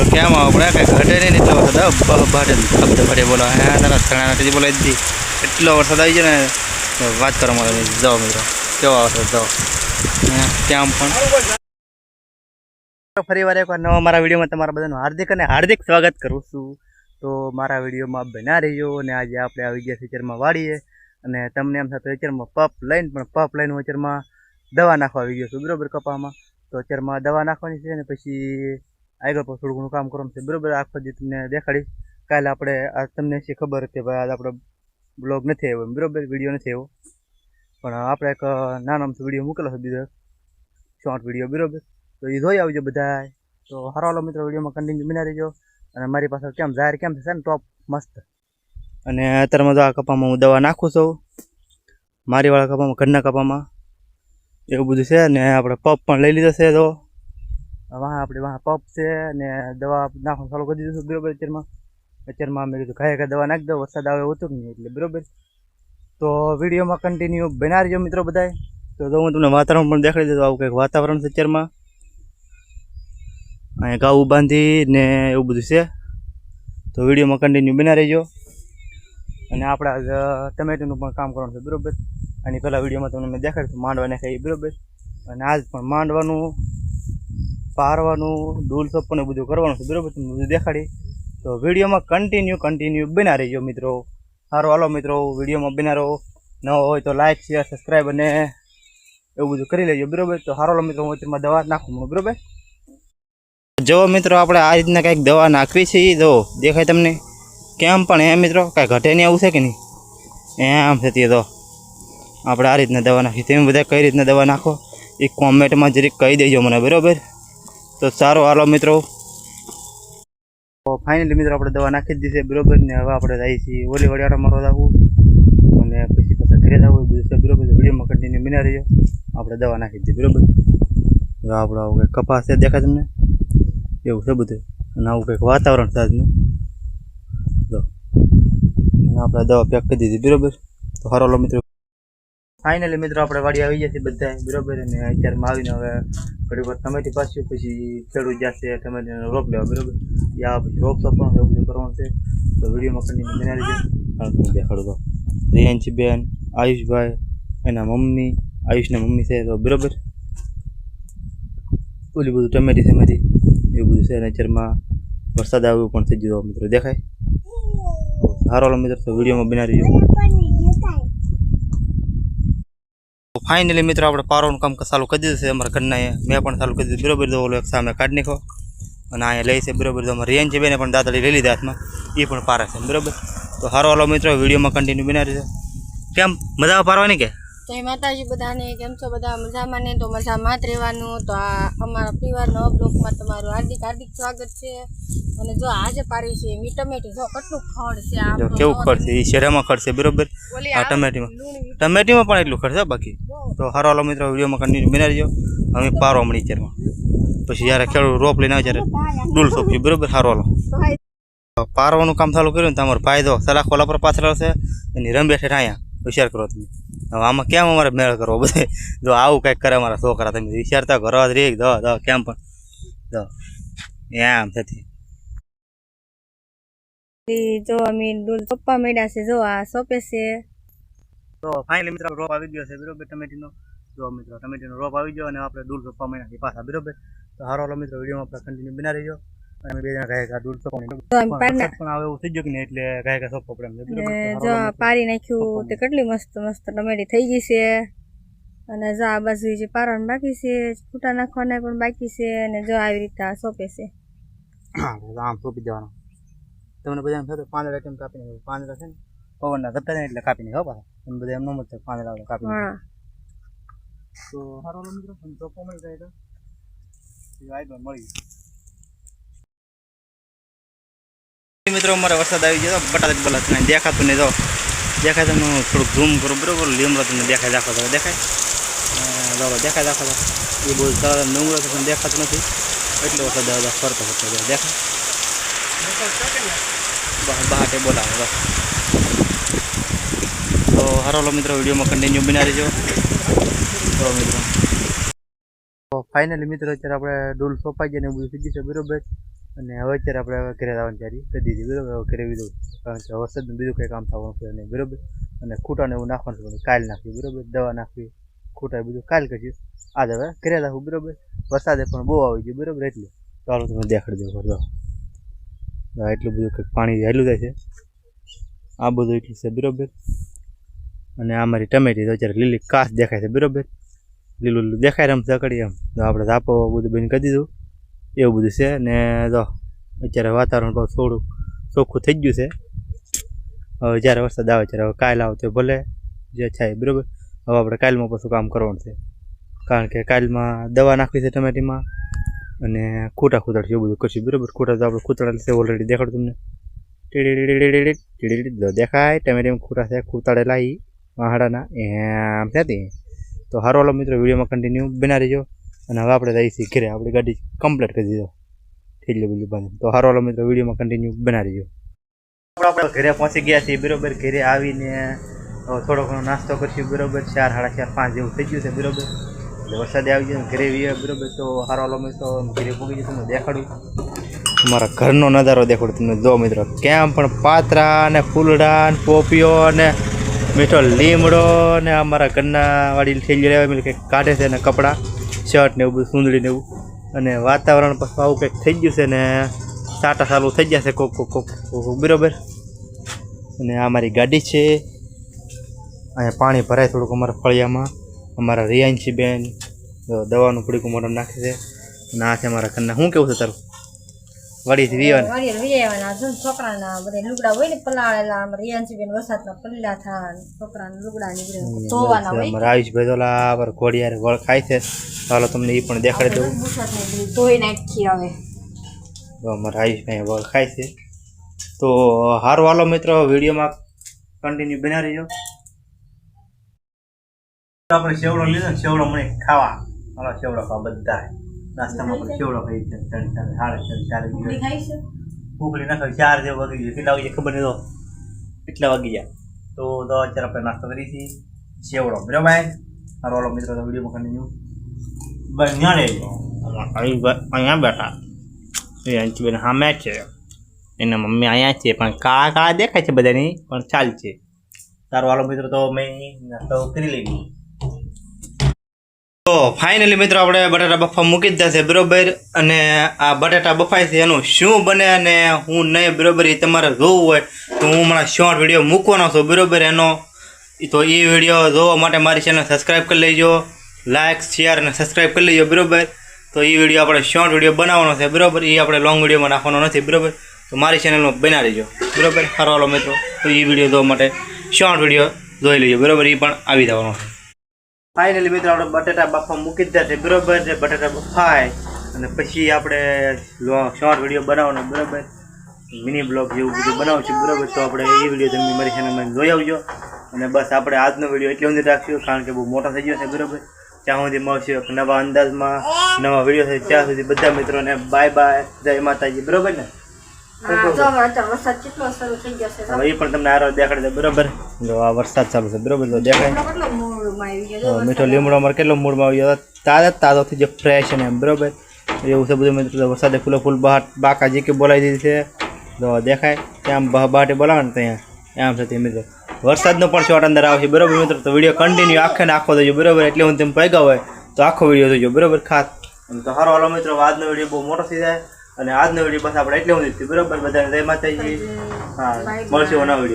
મિત્રો કેમ આપણે કઈ ઘટે નહીં એટલો વરસાદ ભાટે બોલો હા તારા થણા નથી બોલાવી દીધી એટલો વરસાદ આવી જાય ને વાત કરો મારે જાઓ મિત્રો કેવો વરસાદ જાઓ કેમ પણ ફરી વાર એકવાર નવા મારા વિડીયોમાં તમારા બધાનું હાર્દિક સ્વાગત કરું છું. તો મારા વિડીયોમાં બના રહીજો અને આજે આપણે આવી ગયા ખેતરમાં વાળીએ અને તમને એમ થતું ખેતરમાં પપ લઈને ખેતરમાં દવા નાખવા આવી ગયો છું બરાબર કપામાં. તો ખેતરમાં દવા નાખવાની છે અને પછી આગળ પર થોડું ઘણું કામ કરવાનું છે બરાબર. આખો દી તમને દેખાડીશ. કાલે આપણે આ તમને શી ખબર કે ભાઈ આજ આપણો બ્લોગ નથી આવ્યો બરાબર, વિડીયો નથી આવ્યો, પણ આપણે એક નાનો વિડીયો મૂકેલો છે બીજો શોર્ટ વિડીયો બરાબર. તો એ જોઈ આવજો બધા. તો હારો મિત્રો વિડીયોમાં કન્ટિન્યુ બના રહેજો. અને મારી પાસે કેમ જાહેર કેમ થશે ને ટોપ મસ્ત. અને અત્યારમાં તો આ કપામાં હું દવા નાખું છું, મારી વાળા કપામાં ઘરના કપામાં એવું બધું છે. ને આપણે પપ પણ લઈ લીધો છે. તો વાહ પપ છે ને દવા નાખવાનું ચાલુ કરી દીધું છે બરાબર. અત્યારમાં મેં કીધું ઘાય દવા નાખી દો, વરસાદ આવે હોતો નહીં એટલે બરાબર. તો વિડીયોમાં કન્ટિન્યુ બના રહેજો મિત્રો બધાય. તો હું તમને વાતાવરણ પણ દેખાડી દઉં. આવું કંઈક વાતાવરણ છે અત્યારમાં. અહીંયા ઘઉં બાંધી ને એવું બધું છે. તો વિડીયોમાં કન્ટિન્યુ બના રહેજો. અને આપણે ટમેટીનું પણ કામ કરવાનું છે બરાબર. અને પહેલાં વિડીયોમાં તમને મેં દેખાડ્યું માંડવા નાખાય બરાબર. અને આજ પણ માંડવાનું, પારવાનું, ડૂલ સોપવાનું બધું કરવાનું છે બરાબર. તમને બધું દેખાડી. તો વિડીયોમાં કન્ટિન્યુ બના રહેજો મિત્રો. સારું હાલો મિત્રો વિડીયોમાં બના રહો. નવો હોય તો લાઈક શેર સબસ્ક્રાઈબ અને એવું બધું કરી લેજો બરાબર. તો સારો હાલો મિત્રો હું તેમાં દવા નાખું બરાબર. જો મિત્રો આપણે આ રીતના કંઈક દવા નાખવી છે. જો દેખાય તમને કેમ પણ એ મિત્રો કાંઈ ઘટે નહીં આવું છે કે નહીં એમ થતી. તો આપણે આ રીતના દવા નાખી. તમે બધા કઈ રીતના દવા નાખો એ કોમેન્ટમાં જરીક કહી દેજો મને બરાબર. તો સારું હાલો મિત્રો. તો ફાઇનલી મિત્રો આપણે દવા નાખી જ દીધી બરાબર. ને હવે આપણે જઈએ છીએ ઓલી વડિયાળા મારવા જવું અને પછી ઘરે જવું બધું છે બરાબર. વિડીયોમાં કન્ટિન્યુ બના રહીજો. આપણે દવા નાખી દીધી બરાબર. તો આપણે આવું કંઈક કપાસ છે દેખાય તમને એવું છે બધું. અને આવું કંઈક વાતાવરણ છે આજનું. તો અને આપણે દવા પેક કરી દીધી બરાબર. તો હારો મિત્રો ફાઇનલી મિત્રો આપણે વાડી આવી ગયા છીએ બધા બરાબર. અને અત્યારમાં આવીને હવે ઘડી વાર ટમેટી પાછું પછી ખેડૂત જશે ટમેટીનો રોપ લેવા બરાબર. યા પછી રોપ સોંપવાનું એવું બધું કરવાનું છે. તો વિડીયોમાં કન્ટિન્યુ બના રહેજો. તમે દેખાડું તો રિયાંશી બેન, આયુષભાઈ, એના મમ્મી, આયુષના મમ્મી છે તો બરાબર. ઓલી બધું ટમેટી એવું બધું છે. અને અત્યારમાં વરસાદ આવ્યો પણ થઈ ગયો મિત્રો દેખાય. સારો મિત્રો તો વિડીયોમાં બના રહેજો. ફાઇનલી મિત્રો આપણે પારોનું કામ ચાલુ કરી દીધું છે અમારા ઘરના. મેં પણ ચાલુ કરી દીધું બરાબર. તો ઓલો એક સામે કાઢી નાખો અને અહીંયા લઈ છે બરાબર. તો અમારે રેન્જ બેને પણ દાદડી લઈ લીધા હાથમાં, એ પણ પારે છે બરાબર. તો સારો હાલો મિત્રો વિડીયોમાં કન્ટિન્યુ બના રહેજો. કેમ મજા પારવાની કે જય માતાજી બધાને. કેમ છો બધા? મજામાં ને? તો મજામાં જ રહેવાનું. તો આ અમારા પરિવારના બ્લોગમાં તમારું હાર્દિક સ્વાગત છે. અને જો આજે પારી છે મી ટમેટી. જો કેટલું ખડ છે, આ કેવું ખડ છે, એ શેરામાં ખડ છે બરાબર. આ ટમેટીમાં પણ એટલું ખડ છે બાકી. તો સારો હાલો મિત્રો વિડીયોમાં કન્ટિન્યુ બના રહેજો. અમે પારો મળી અત્યારમાં પછી જ્યારે ખેડૂત રોપ લઈને આવે ત્યારે ડૂલ સોંપ્યું બરાબર. સારો હાલો પારવાનું કામ ચાલુ કર્યું ને તમારો ફાયદો સલાખોલા પર પાછળ છે એની રંબેઠે અહીંયા હોશિયાર કરો તમે. હવે આમાં કેમ અમારે મેળ કરવો બધે. જો આવું કંઈક કરે અમારા છોકરા તમે વિચારતા ઘરવા જ રે કેમ પણ એમ થતી. જો અમે ડૂલ સોંપવા માંડ્યા છે. જો આ સોંપે છે. તો ફાઇનલી મિત્રો રોપ આવી ગયો છે બરોબર ટમેટીનો. જો મિત્રો ટમેટીનો રોપ આવી ગયો અને આપણે ડૂલ સોંપવા માંડ્યા છે પાછા બરોબર. તો સારો હાલો મિત્રો વિડીયોમાં આપણે કન્ટિન્યુ બના રહીજો. અને બે જણા ગાયકા ડૂલ સોંપવાની પણ આવે એવું થઈ ગયું કે નહીં એટલે ગાયકા સોંપવા પડે. જો પારી નાખ્યું તે કેટલી મસ્ત ટમેટી થઈ ગઈ છે. અને જો આ બાજુ જે પારવાનું બાકી છે, ફૂટા નાખવાના પણ બાકી છે. અને જો આવી રીતે આ સોંપે છે. આમ સોંપી દેવાનો. તમને બધા એમ થતું પાંદડા કેમ કાપીને પાંદડા છે ને પવનના ધક્કા થાય એટલે કાપીને ખબર તમે બધા એમ ન મત પાંદડા કાપીને. તો સારો મિત્રો સોંપવા મળી જાય તો મળી મિત્રો. અમારે વરસાદ આવી ગયો બટાટ બલાત નહીં દેખાતું નહીં. તો દેખાય તમને થોડુંક ઝૂમ કરું બરોબર. લીમડો તમને દેખાય દાખો દેખાય દેખાય દાખો એ બહુ ડુંગળો તો પણ દેખાતું નથી. એટલો વરસાદ ફરતો દેખાય બહાટે બોલાવે. તો હારો મિત્રો વિડીયોમાં કન્ટિન્યુ બના રહેજો. તો મિત્રો ફાઇનલી મિત્રો અત્યારે આપણે ડૂલ સોંપાઈ જાય ને બધું થઈ ગયું છે બરોબર. અને હવે અત્યારે આપણે હવે ઘરે આવવાની તૈયારી કરી દીધી બરાબર. હવે ઘરે લીધું કારણ કે વરસાદનું બીજું કંઈ કામ થવાનું છે નહીં બરાબર. અને ખૂટાને એવું નાખવાનું છે કાલ નાખ્યું બરાબર. દવા નાખવી ખૂટા બધું કાલ કર્યું. આજ હવે ઘરે રાખવું બરાબર. વરસાદે પણ બહુ આવી ગયું બરાબર. એટલે ચાલો તમે દેખાડી દો કરતો એટલું બધું કંઈક પાણી હેલું જાય છે. આ બધું એટલું છે બરાબર. અને આ મારી ટમેટી તો અત્યારે લીલી કાચ દેખાય છે બરાબર. લીલું લીલું દેખાય રમ ચકડી એમ. તો આપણે ધાપો બધું બંધ કરી દીધું એવું બધું છે. ને તો અત્યારે વાતાવરણ બહુ થોડું ચોખ્ખું થઈ ગયું છે. હવે જ્યારે વરસાદ આવે ત્યારે હવે કાલ આવે તો ભલે જે થાય બરાબર. હવે આપણે કાલમાં પાછું કામ કરવાનું છે કારણ કે કાલમાં દવા નાખવી છે ટમેટીમાં અને ખૂટા ખૂતાડશે એવું બધું કરશું બરાબર. ખૂટા તો આપણે ખૂતાડેલા છે ઓલરેડી દેખાડું તમને. દેખાય ટમેટીમાં ખૂટા છે ખૂતાડેલા એ વાહડાના એમ થતી. તો હારો વાલો મિત્રો વિડીયોમાં કન્ટિન્યુ બના રહેજો. અને હવે આપણે જઈશું ઘરે. આપણી ગાડી કમ્પ્લીટ કરી દીધો ઠીક બધું બાંધી. તો હારો વાલો મિત્રો વિડીયોમાં કન્ટિન્યુ બના રહેજો. આપણે ઘરે પહોંચી ગયા છીએ બરાબર. ઘરે આવીને થોડો ઘણો નાસ્તો કરશું બરાબર. 4, 4:30, 5 જેવું થઈ ગયું છે બરાબર. એટલે વરસાદે આવી ગયો ઘરે વીએ બરાબર. તો હારો વાલો મિત્રો ઘરે પૂગી જશે તમને દેખાડું. મારા ઘરનો નજારો દેખાડું તમને. જો મિત્રો કેમ પણ પાતરા ને ફૂલડા ને પોપીઓ ને મીઠો લીમડો ને અમારા ઘરના વાળી થેલી લેવા એટલે કંઈક કાઢે છે ને કપડાં શર્ટ ને એવું બધું સૂંદડી ને એવું. અને વાતાવરણ પછી આવું કંઈક થઈ ગયું છે ને સાટા ચાલુ થઈ ગયા છે કોક કોક કોક કોક બરાબર. અને આ મારી ગાડી છે. અહીંયા પાણી ભરાય થોડુંક અમારા ફળિયામાં. અમારા રિયાંશી બેન દવાનું પડીકું મોઢું નાખે છે. અને આ છે અમારા ઘરના. શું કેવું છે તારું? વડીથી વિયાવાના છોકરાના બધા લુગડા હોય ને પલાળેલા રિયાંશીબેન વરસાદના પલ્લા થાય છોકરાના લુગડા નીકળે ધોવાના હોય. અમારા આયુષભાઈ તો લા ઘોડિયારે વળ ખાય છે. ચાલો તમને એ પણ દેખાડી દઉં. ધોઈ નાખી હવે તો અમારા આયુષભાઈ વળ ખાય છે. તો હારું હાલો મિત્રો વિડીયોમાં કન્ટિન્યુ બના રહીજો. આપણે સેવડો લીધો ને સેવડો મને ખાવા. હાલો સેવડો ખાવા બધા નાસ્તામાં પણ સેવડો ખાઈ છે. 3:30 ઉકળી ના ખાઈ 4 જેવું વાગી ગયું. કેટલા વાગે ખબર નહીં તો કેટલા વાગી ગયા. તો અત્યારે આપણે નાસ્તો કરી છીએ સેવડો બરાબર. હારો હાલો મિત્રો તો વિડીયોમાં કન્ટિન્યુ બન્યા રહેજો. અહીંયા બેઠા એ અંશીબેન સામે છે. એના મમ્મી અહીંયા છે પણ કાળા કાળા દેખાય છે બધાની પણ ચાલ છે. તારો હાલો મિત્રો તો મેં નાસ્તો કરી લીધી. તો ફાઇનલી મિત્રો આપણે બટાટા બફા મૂકી દીધા છે બરોબર. અને આ બટાટા બફાય છે એનું શું બને અને હું નહીં બરોબર એ તમારે જોવું હોય તો હું હમણાં શોર્ટ વિડીયો મૂકવાનો છું બરોબર. એનો તો એ વિડીયો જોવા માટે મારી ચેનલ સબસ્ક્રાઈબ કરી લેજો. લાઇક શેર અને સબસ્ક્રાઈબ કરી લેજો બરોબર. તો એ વિડીયો આપણે શોર્ટ વિડીયો બનાવવાનો છે બરોબર. એ આપણે લોંગ વિડીયોમાં નાખવાનો નથી બરોબર. તો મારી ચેનલમાં બના લેજો બરોબર. સારો હાલો મિત્રો તો એ વિડીયો જોવા માટે શોર્ટ વિડીયો જોઈ લેજો બરોબર. એ પણ આવી જવાનો છે. ફાઇનલી મિત્રો આપણે બટાટા બાફા મૂકી દીધા છે બરોબર. બટાટા બફાય અને પછી આપણે શોર્ટ વિડીયો બનાવવાનો બરોબર. મિની બ્લોગ જેવું બધું બનાવું છું બરોબર. તો આપણે એ વિડીયો તમે મારી ચેનલમાં જોઈ આવજો. અને બસ આપણે આજનો વિડીયો એટલે સુધી રાખશું કારણ કે બહુ મોટો થઈ ગયો છે બરોબર. ત્યાં સુધી મળશે એક નવા અંદાજમાં નવા વિડીયો થાય. ત્યાં સુધી બધા મિત્રોને બાય બાય, જય માતાજી બરોબર ને. વરસાદ કેટલો શરૂ થઈ ગયો છે હવે એ પણ તમને આરો દેખાડી દે બરોબર. જો આ વરસાદ ચાલુ છે બરોબર. તો દેખાય મીઠો લીમડો અમારે કેટલો મૂડમાં આવી ગયો. તાજો થઈ ગયો ફ્રેશ અને એમ બરોબર. એવું છે બધું મિત્રો. વરસાદે ફૂલો ફૂલ બાકા જે કે બોલાવી દીધી છે. તો દેખાય ત્યાં બહાટે બોલાવે ને ત્યાં આમ છે તે મિત્રો. વરસાદનો પણ શોર્ટ અંદર આવશે બરોબર મિત્રો. તો વિડીયો કન્ટિન્યુ આખે ને આખો દેજો બરોબર. એટલે હું તમે પૈગા હોય તો આખો વિડીયો જોજો બરોબર ખાસ. તો સારો હાલો મિત્રો આજનો વિડીયો બહુ મોટો થઈ જાય. અને આજનો વિડીયો બસ આપણે એટલે હું બરોબર. બધાને જય માતાજી. હા મળશે નવો વિડીયો.